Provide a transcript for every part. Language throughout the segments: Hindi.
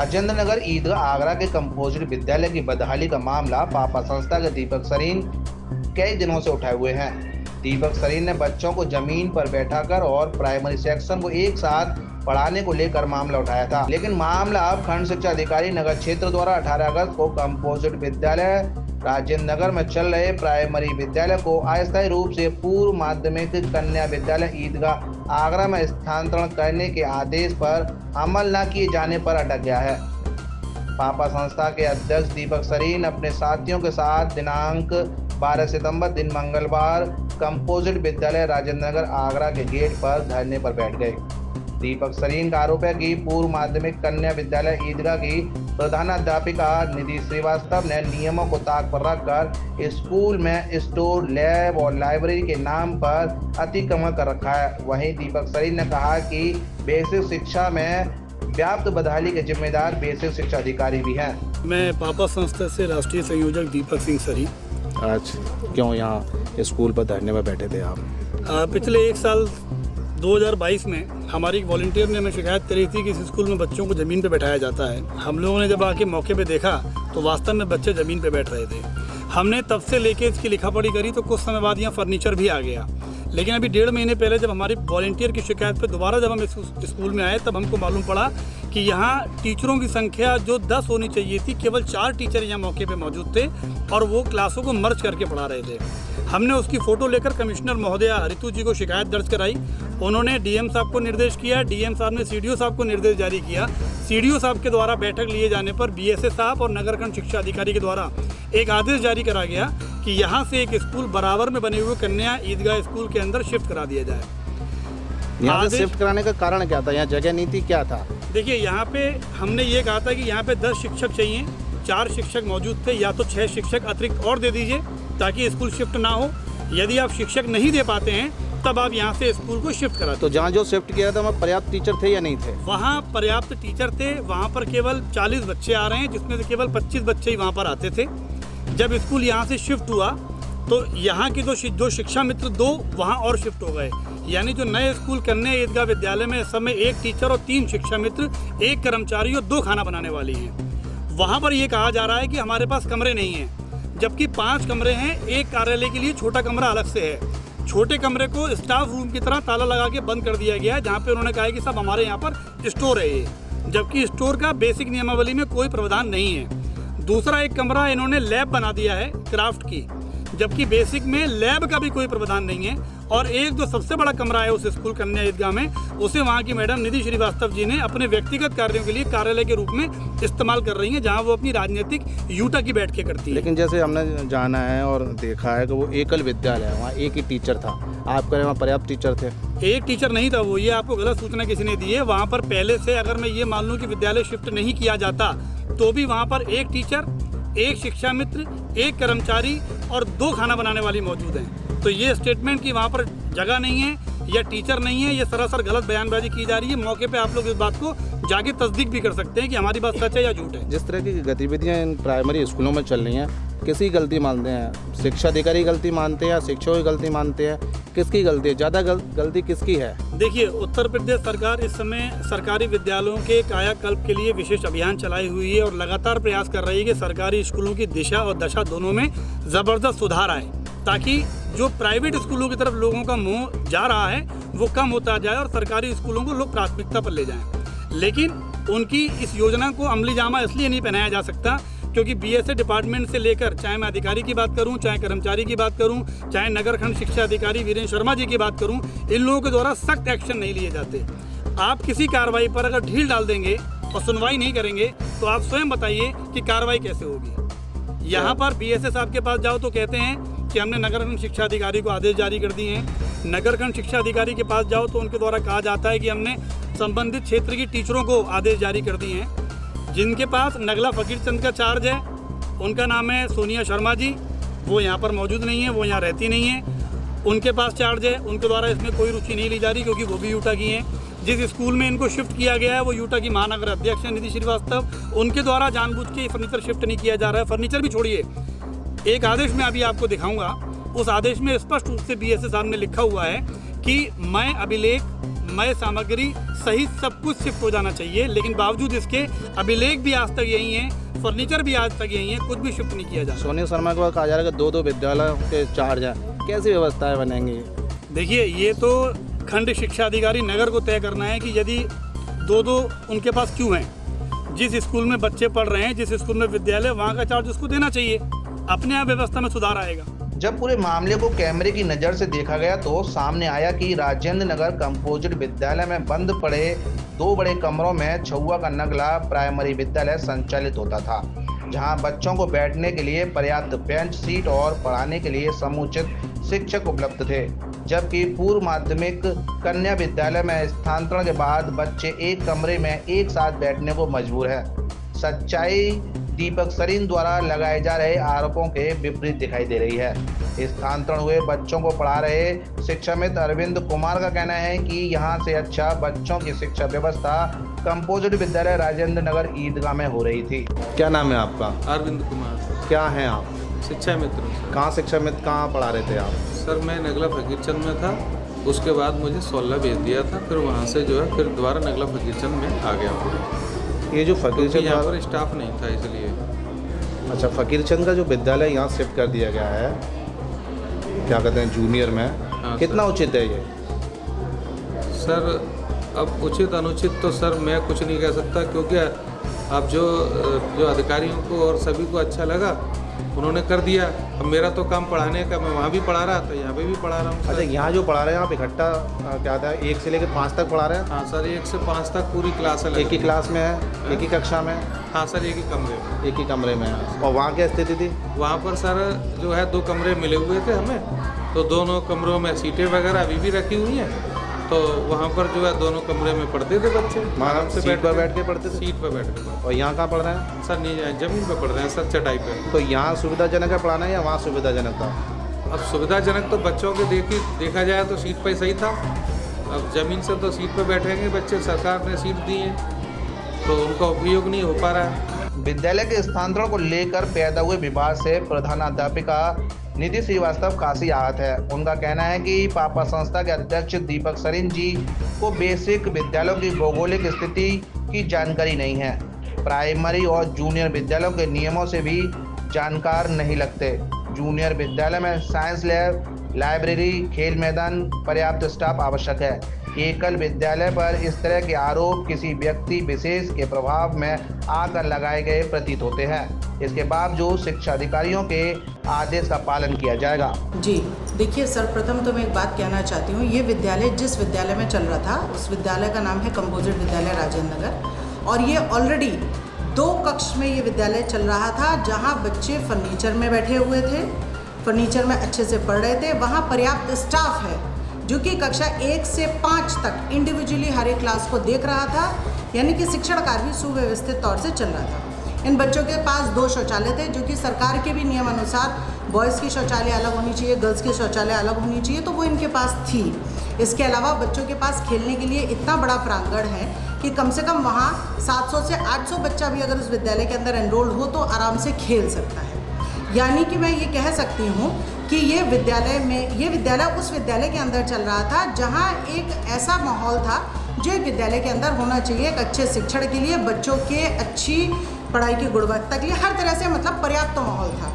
राजेंद्र नगर ईदगाह आगरा के कंपोजिट विद्यालय की बदहाली का मामला पापा संस्था के दीपक सरीन कई दिनों से उठाए हुए हैं। दीपक सरीन ने बच्चों को जमीन पर बैठाकर और प्राइमरी सेक्शन को एक साथ पढ़ाने को लेकर मामला उठाया था, लेकिन मामला अब खंड शिक्षा अधिकारी नगर क्षेत्र द्वारा 18 अगस्त को कंपोजिट विद्यालय राजेंद्र नगर में चल रहे प्राइमरी विद्यालय को अस्थायी रूप से पूर्व माध्यमिक कन्या विद्यालय ईदगाह आगरा में स्थानांतरण करने के आदेश पर अमल न किए जाने पर अटक गया है। पापा संस्था के अध्यक्ष दीपक सरीन अपने साथियों के साथ दिनांक 12 सितंबर दिन मंगलवार कंपोजिट विद्यालय राजेंद्र नगर आगरा के गेट पर धरने पर बैठ गए। दीपक सरीन का आरोप है कि पूर्व माध्यमिक कन्या विद्यालय ईदगाह की प्रधानाध्यापिका निधि श्रीवास्तव ने नियमों को ताक पर रखकर स्कूल में स्टोर, लैब और लाइब्रेरी के नाम पर अतिक्रमण कर रखा है। वहीं दीपक सरीन ने कहा कि बेसिक शिक्षा में व्याप्त बदहाली के जिम्मेदार बेसिक शिक्षा अधिकारी भी हैं। मैं पापा संस्था से राष्ट्रीय संयोजक दीपक सिंह सरी। आज क्यों यहाँ स्कूल पर धरने में बैठे थे आप? पिछले एक साल 2022 में हमारी एक वॉलंटियर ने हमें शिकायत करी थी कि इस स्कूल में बच्चों को ज़मीन पे बैठाया जाता है। हम लोगों ने जब आके मौके पे देखा तो वास्तव में बच्चे ज़मीन पे बैठ रहे थे। हमने तब से लेके इसकी लिखा पढ़ी करी तो कुछ समय बाद यहाँ फर्नीचर भी आ गया, लेकिन अभी 1.5 महीने पहले जब हमारी वॉलंटियर की शिकायत पे दोबारा जब हम इस स्कूल में आए तब हमको मालूम पड़ा कि यहाँ टीचरों की संख्या जो 10 होनी चाहिए थी, केवल 4 टीचर यहाँ मौके पे मौजूद थे और वो क्लासों को मर्ज करके पढ़ा रहे थे। हमने उसकी फ़ोटो लेकर कमिश्नर महोदया ऋतु जी को शिकायत दर्ज कराई। उन्होंने डीएम साहब को निर्देश किया, डीएम साहब ने सीडीओ साहब को निर्देश जारी किया। सीडीओ साहब के द्वारा बैठक लिए जाने पर बीएसए साहब और नगर खंड शिक्षा अधिकारी के द्वारा एक आदेश जारी करा गया कि यहाँ से एक स्कूल बराबर में बने हुए कन्या ईदगाह स्कूल के अंदर शिफ्ट करा दिया जाए। यहाँ से शिफ्ट कराने का कारण क्या था? यहाँ जगह नहीं थी, क्या था? देखिए, यहाँ पे हमने ये कहा था कि यहाँ पे 10 शिक्षक चाहिए, 4 शिक्षक मौजूद थे, या तो 6 शिक्षक अतिरिक्त और दे दीजिए ताकि स्कूल शिफ्ट ना हो। यदि आप शिक्षक नहीं दे पाते हैं तब आप यहाँ से स्कूल को शिफ्ट करा। तो जहाँ जो शिफ्ट किया था वहाँ पर्याप्त टीचर थे या नहीं थे? वहाँ पर्याप्त टीचर थे। वहाँ पर केवल 40 बच्चे आ रहे हैं, जिसमें से केवल 25 बच्चे ही वहाँ पर आते थे। जब स्कूल यहाँ से शिफ्ट हुआ तो यहाँ की दो शिक्षा मित्र 2 वहाँ और शिफ्ट हो गए, यानी जो नए स्कूल कन्या ईदगाह विद्यालय में इस समय 1 टीचर और 3 शिक्षा मित्र, 1 कर्मचारी और 2 खाना बनाने वाली हैं। वहाँ पर ये कहा जा रहा है कि हमारे पास कमरे नहीं हैं, जबकि 5 कमरे हैं। 1 कार्यालय के लिए छोटा कमरा अलग से है। छोटे कमरे को स्टाफ रूम की तरह ताला लगा के बंद कर दिया गया है, जहाँ पे उन्होंने कहा है कि सब हमारे यहाँ पर स्टोर है ये, जबकि स्टोर का बेसिक नियमावली में कोई प्रावधान नहीं है। दूसरा एक कमरा इन्होंने लैब बना दिया है क्राफ्ट की, जबकि बेसिक में लैब का भी कोई प्रावधान नहीं है। और एक जो सबसे बड़ा कमरा है उस स्कूल कन्या ईदगाह में, उसे वहाँ की मैडम निधि श्रीवास्तव जी ने अपने व्यक्तिगत कार्यों के लिए कार्यालय के रूप में इस्तेमाल कर रही हैं, जहाँ वो अपनी राजनीतिक यूटा की बैठकें करती है। लेकिन जैसे हमने जाना है और देखा है कि वो एकल विद्यालय है, वहाँ एक ही टीचर था। आप कह रहे वहाँ पर्याप्त टीचर थे? एक टीचर नहीं था वो, ये आपको गलत सूचना किसी ने दी है। वहाँ पर पहले से अगर मैं ये मान लूँ कि विद्यालय शिफ्ट नहीं किया जाता तो भी वहाँ पर 1 टीचर, 1 शिक्षा मित्र, 1 कर्मचारी और 2 खाना बनाने वाली मौजूद हैं। तो ये स्टेटमेंट कि वहाँ पर जगह नहीं है या टीचर नहीं है, ये सरासर गलत बयानबाजी की जा रही है। मौके पे आप लोग इस बात को जाके तस्दीक भी कर सकते हैं कि हमारी बात सच है या झूठ है। जिस तरह की गतिविधियाँ इन प्राइमरी स्कूलों में चल रही हैं, किसकी गलती मानते हैं? शिक्षा अधिकारी गलती मानते हैं या शिक्षकों की गलती मानते हैं? किसकी गलती है? ज़्यादा गलती किसकी है? देखिए, उत्तर प्रदेश सरकार इस समय सरकारी विद्यालयों के कायाकल्प के लिए विशेष अभियान चलाई हुई है और लगातार प्रयास कर रही है कि सरकारी स्कूलों की दिशा और दशा दोनों में ज़बरदस्त सुधार आए, ताकि जो प्राइवेट स्कूलों की तरफ लोगों का मुँह जा रहा है वो कम होता जाए और सरकारी स्कूलों को लोग प्राथमिकता पर ले जाएं। लेकिन उनकी इस योजना को अमली जामा इसलिए नहीं पहनाया जा सकता क्योंकि बीएसए डिपार्टमेंट से लेकर, चाहे मैं अधिकारी की बात करूं, चाहे कर्मचारी की बात करूं, चाहे नगर खंड शिक्षा अधिकारी वीरेंद्र शर्मा जी की बात करूं, इन लोगों के द्वारा सख्त एक्शन नहीं लिए जाते। आप किसी कार्रवाई पर अगर ढील डाल देंगे और सुनवाई नहीं करेंगे तो आप स्वयं बताइए कि कार्रवाई कैसे होगी। यहाँ पर बीएसए साहब के पास जाओ तो कहते हैं कि हमने नगर खंड शिक्षा अधिकारी को आदेश जारी कर दिए हैं। नगर खंड शिक्षा अधिकारी के पास जाओ तो उनके द्वारा कहा जाता है कि हमने संबंधित क्षेत्र की टीचरों को आदेश जारी कर दिए हैं। जिनके पास नगला फकीर चंद का चार्ज है, उनका नाम है सोनिया शर्मा जी, वो यहाँ पर मौजूद नहीं है, वो यहाँ रहती नहीं है। उनके पास चार्ज है, उनके द्वारा इसमें कोई रुचि नहीं ली जा रही क्योंकि वो भी यूटा की हैं। जिस स्कूल में इनको शिफ्ट किया गया है वो यूटा की महानगर अध्यक्ष है निधि श्रीवास्तव, उनके द्वारा जानबूझ के फर्नीचर शिफ्ट नहीं किया जा रहा है। फर्नीचर भी छोड़िए, एक आदेश में अभी आपको दिखाऊंगा, उस आदेश में स्पष्ट रूप से बीएसए साहब ने लिखा हुआ है कि मैं अभिलेख मय सामग्री सहित सब कुछ शिफ्ट हो जाना चाहिए, लेकिन बावजूद इसके अभिलेख भी आज तक यही हैं, फर्नीचर भी आज तक यही है, कुछ भी शिफ्ट नहीं किया जा रहा। सोनी शर्मा को कहा जा रहा है कि दो विद्यालयों के चार्ज हैं, कैसी व्यवस्थाएं बनेंगी? देखिए, ये तो खंड शिक्षा अधिकारी नगर को तय करना है कि यदि दो उनके पास क्यों हैं। जिस स्कूल में बच्चे पढ़ रहे हैं, जिस स्कूल में विद्यालय, वहाँ का चार्ज उसको देना चाहिए, अपने आप व्यवस्था में सुधार आएगा। जब पूरे मामले को कैमरे की नज़र से देखा गया तो सामने आया कि राजेंद्र नगर कंपोजिट विद्यालय में बंद पड़े 2 बड़े कमरों में छुआ का नगला प्राइमरी विद्यालय संचालित होता था, जहां बच्चों को बैठने के लिए पर्याप्त बेंच सीट और पढ़ाने के लिए समुचित शिक्षक उपलब्ध थे, जबकि पूर्व माध्यमिक कन्या विद्यालय में स्थानांतरण के बाद बच्चे एक कमरे में एक साथ बैठने को मजबूर है। सच्चाई दीपक सरीन द्वारा लगाए जा रहे आरोपों के विपरीत दिखाई दे रही है। स्थानांतरण हुए बच्चों को पढ़ा रहे शिक्षामित्र अरविंद कुमार का कहना है कि यहां से अच्छा बच्चों की शिक्षा व्यवस्था कंपोजिट विद्यालय राजेंद्र नगर ईदगाह में हो रही थी। क्या नाम है आपका? अरविंद कुमार। क्या हैं आप? शिक्षा मित्र। कहाँ शिक्षा मित्र, कहाँ पढ़ा रहे थे आप? सर मैं नगला फकीरचंद में था, उसके बाद मुझे सोलह भेज दिया था, फिर वहाँ से जो है फिर दोबारा नगला फकीरचंद में आ गया। ये जो फकीरचंद, यहाँ पर स्टाफ नहीं था इसलिए। अच्छा, फकीरचंद का जो विद्यालय यहाँ शिफ्ट कर दिया गया है, क्या कहते हैं, जूनियर में, हाँ, कितना उचित है ये? सर अब उचित अनुचित तो सर मैं कुछ नहीं कह सकता, क्योंकि अब जो अधिकारियों को और सभी को अच्छा लगा उन्होंने कर दिया। अब मेरा तो काम पढ़ाने का, मैं वहाँ भी पढ़ा रहा था, यहाँ पे भी पढ़ा रहा हूँ। अच्छा, यहाँ जो पढ़ा रहे हैं आप इकट्ठा क्या था, 1 से लेकर 5 तक पढ़ा रहे हैं? हाँ सर, 1 से 5 तक पूरी क्लास है। एक ही क्लास में है, एक ही कक्षा में? हाँ सर, एक ही कमरे में। एक ही कमरे में है। और वहाँ क्या स्थिति थी? वहाँ पर सर जो है 2 कमरे मिले हुए थे हमें, तो दोनों कमरों में सीटें वगैरह अभी भी रखी हुई हैं, तो वहाँ पर जो है दोनों कमरे में पढ़ते थे बच्चे, आराम से सीट पर बैठ के पढ़ते थे? सीट पर बैठ के। और यहाँ कहाँ पढ़ रहे हैं? सर नहीं, जमीन पर पढ़ रहे हैं सर, चटाई पर। तो यहाँ सुविधाजनक है पढ़ाना या वहाँ सुविधाजनक था? अब सुविधाजनक तो बच्चों के देखा जाए तो सीट पर सही था। अब ज़मीन से तो सीट पर बैठेंगे बच्चे, सरकार ने सीट दी है तो उनका उपयोग नहीं हो पा रहा है। विद्यालय के स्थानांतरण को लेकर पैदा हुए विवाद से प्रधानाध्यापिका निधि श्रीवास्तव काफी आहत है। उनका कहना है कि पापा संस्था के अध्यक्ष दीपक सरीन जी को बेसिक विद्यालयों की भौगोलिक स्थिति की जानकारी नहीं है, प्राइमरी और जूनियर विद्यालयों के नियमों से भी जानकार नहीं लगते। जूनियर विद्यालय में साइंस लैब, लाइब्रेरी, खेल मैदान, पर्याप्त स्टाफ आवश्यक है। एकल विद्यालय पर इस तरह के आरोप किसी व्यक्ति विशेष के प्रभाव में आकर लगाए गए प्रतीत होते हैं। इसके बावजूद शिक्षा अधिकारियों के आदेश का पालन किया जाएगा। जी देखिए सर, प्रथम तो मैं एक बात कहना चाहती हूँ, ये विद्यालय जिस विद्यालय में चल रहा था उस विद्यालय का नाम है कंपोजिट विद्यालय राजेंद्र नगर, और ये ऑलरेडी 2 कक्ष में ये विद्यालय चल रहा था, जहाँ बच्चे फर्नीचर में बैठे हुए थे, फर्नीचर में अच्छे से पढ़ रहे थे। वहाँ पर्याप्त स्टाफ है जो कि कक्षा 1 से 5 तक इंडिविजुअली हर एक क्लास को देख रहा था, यानी कि शिक्षण कार्य भी सुव्यवस्थित तौर से चल रहा था। इन बच्चों के पास 2 शौचालय थे, जो कि सरकार के भी नियम अनुसार बॉयज़ की शौचालय अलग होनी चाहिए, गर्ल्स की शौचालय अलग होनी चाहिए, तो वो इनके पास थी। इसके अलावा बच्चों के पास खेलने के लिए इतना बड़ा प्रांगण है कि कम से कम वहाँ 700 से 800 बच्चा भी अगर उस विद्यालय के अंदर एनरोल्ड हो तो आराम से खेल सकता है। यानी कि मैं ये कह सकती हूँ कि ये विद्यालय उस विद्यालय के अंदर चल रहा था जहाँ एक ऐसा माहौल था जो एक विद्यालय के अंदर होना चाहिए, एक अच्छे शिक्षण के लिए, बच्चों के अच्छी पढ़ाई की गुणवत्ता के लिए, हर तरह से मतलब पर्याप्त माहौल था।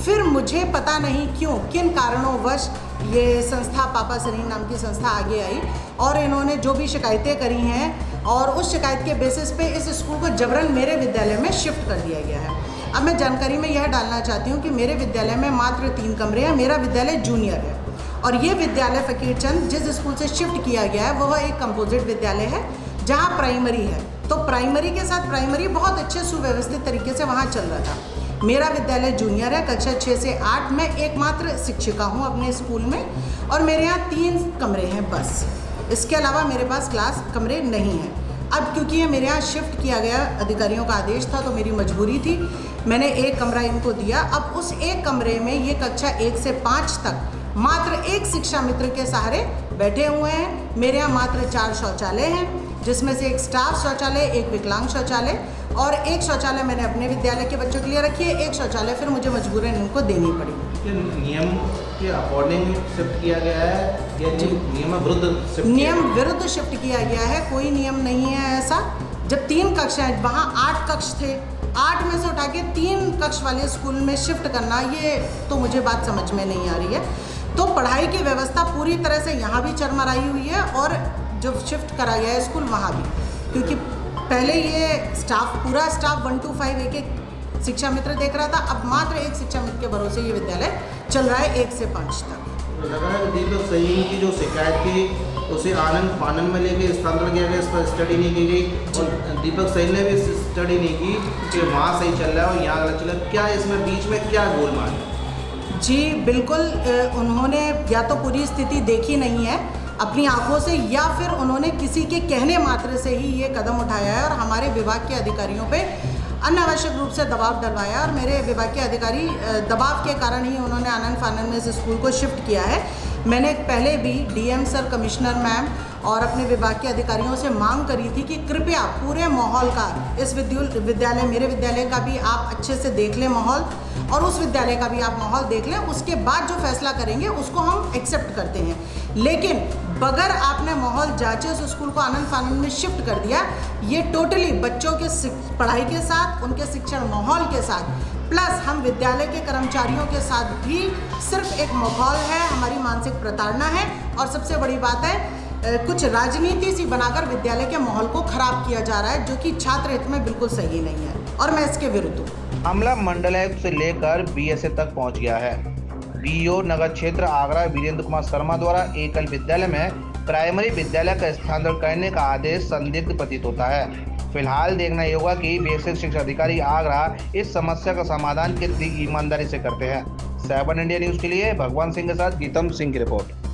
फिर मुझे पता नहीं क्यों, किन कारणोंवश ये संस्था पापा सरीन नाम की संस्था आगे आई और इन्होंने जो भी शिकायतें करी हैं और उस शिकायत के बेसिस पे इस स्कूल को जबरन मेरे विद्यालय में शिफ्ट कर दिया गया है। अब मैं जानकारी में यह डालना चाहती हूँ कि मेरे विद्यालय में मात्र 3 कमरे हैं, मेरा विद्यालय जूनियर है, और ये विद्यालय फकीरचंद जिस स्कूल से शिफ्ट किया गया है वह एक कंपोजिट विद्यालय है जहाँ प्राइमरी है। तो प्राइमरी के साथ प्राइमरी बहुत अच्छे सुव्यवस्थित तरीके से वहाँ चल रहा था। मेरा विद्यालय जूनियर है, कक्षा 6 से 8। मैं एकमात्र शिक्षिका हूँ अपने स्कूल में, और मेरे यहाँ 3 कमरे हैं बस। इसके अलावा मेरे पास क्लास कमरे नहीं हैं। अब क्योंकि ये मेरे यहाँ शिफ्ट किया गया, अधिकारियों का आदेश था, तो मेरी मजबूरी थी, मैंने 1 कमरा इनको दिया। अब उस 1 कमरे में ये कक्षा 1 से 5 तक मात्र 1 शिक्षा मित्र के सहारे बैठे हुए हैं। मेरे यहाँ मात्र 4 शौचालय हैं, जिसमें से 1 स्टाफ शौचालय, 1 विकलांग शौचालय। और एक शौचालय मैंने अपने विद्यालय के बच्चों के लिए रखी है, एक शौचालय फिर मुझे मजबूरन इनको देनी पड़ी। नियम के अकॉर्डिंग शिफ्ट किया गया है या जी नियम विरुद्ध? नियम विरुद्ध शिफ्ट किया गया है, कोई नियम नहीं है ऐसा। जब 3 कक्ष हैं, वहाँ 8 कक्ष थे, 8 में से उठा के 3 कक्ष वाले स्कूल में शिफ्ट करना, ये तो मुझे बात समझ में नहीं आ रही है। तो पढ़ाई की व्यवस्था पूरी तरह से यहाँ भी चरमराई हुई है और जो शिफ्ट करा गया है स्कूल वहाँ भी, क्योंकि पहले ये स्टाफ पूरा स्टाफ 1 to 5 एक शिक्षा मित्र देख रहा था, अब मात्र एक शिक्षा मित्र के भरोसे ये विद्यालय चल रहा है 1 से 5 तक। लगा है कि दीपक सरीन की जो शिकायत थी उसे आनंद फानन में लेके स्थानांतरण किया गया, इस पर स्टडी नहीं की गई और दीपक सरीन ने भी स्टडी नहीं की कि वहाँ सही चल रहा है और यहाँ गलत चल रहा है। क्या इसमें बीच में क्या गोलमाल है? जी बिल्कुल, उन्होंने या तो पूरी स्थिति देखी नहीं है अपनी आंखों से, या फिर उन्होंने किसी के कहने मात्र से ही ये कदम उठाया है और हमारे विभाग के अधिकारियों पे अनावश्यक रूप से दबाव डलवाया। और मेरे विभाग के अधिकारी दबाव के कारण ही उन्होंने आनंद फानन में इस स्कूल को शिफ्ट किया है। मैंने पहले भी डीएम सर, कमिश्नर मैम और अपने विभाग के अधिकारियों से मांग करी थी कि कृपया पूरे माहौल का, इस विद्यालय मेरे विद्यालय का भी आप अच्छे से देख लें माहौल, और उस विद्यालय का भी आप माहौल देख लें, उसके बाद जो फैसला करेंगे उसको हम एक्सेप्ट करते हैं। लेकिन बगैर आपने माहौल जांचे उस स्कूल को आनंद फानन में शिफ्ट कर दिया, ये टोटली बच्चों के पढ़ाई के साथ, उनके शिक्षण माहौल के साथ, प्लस हम विद्यालय के कर्मचारियों के साथ भी सिर्फ एक माहौल है, हमारी मानसिक प्रताड़ना है और सबसे बड़ी बात है कुछ राजनीति सी बनाकर विद्यालय के माहौल को खराब किया जा रहा है, जो कि छात्र हित में बिल्कुल सही नहीं है और मैं इसके विरुद्ध हूँ। मामला मंडलायुक्त से लेकर बीएसए तक पहुंच गया है। बीओ नगर क्षेत्र आगरा वीरेंद्र कुमार शर्मा द्वारा एकल विद्यालय में प्राइमरी विद्यालय का स्थानांतरण करने का आदेश संदिग्ध प्रतीत होता है। फिलहाल देखना ये होगा कि बेसिक शिक्षा अधिकारी आगरा इस समस्या का समाधान कितनी ईमानदारी से करते हैं। 7 इंडिया न्यूज के लिए भगवान सिंह के साथ गीतम सिंह की रिपोर्ट।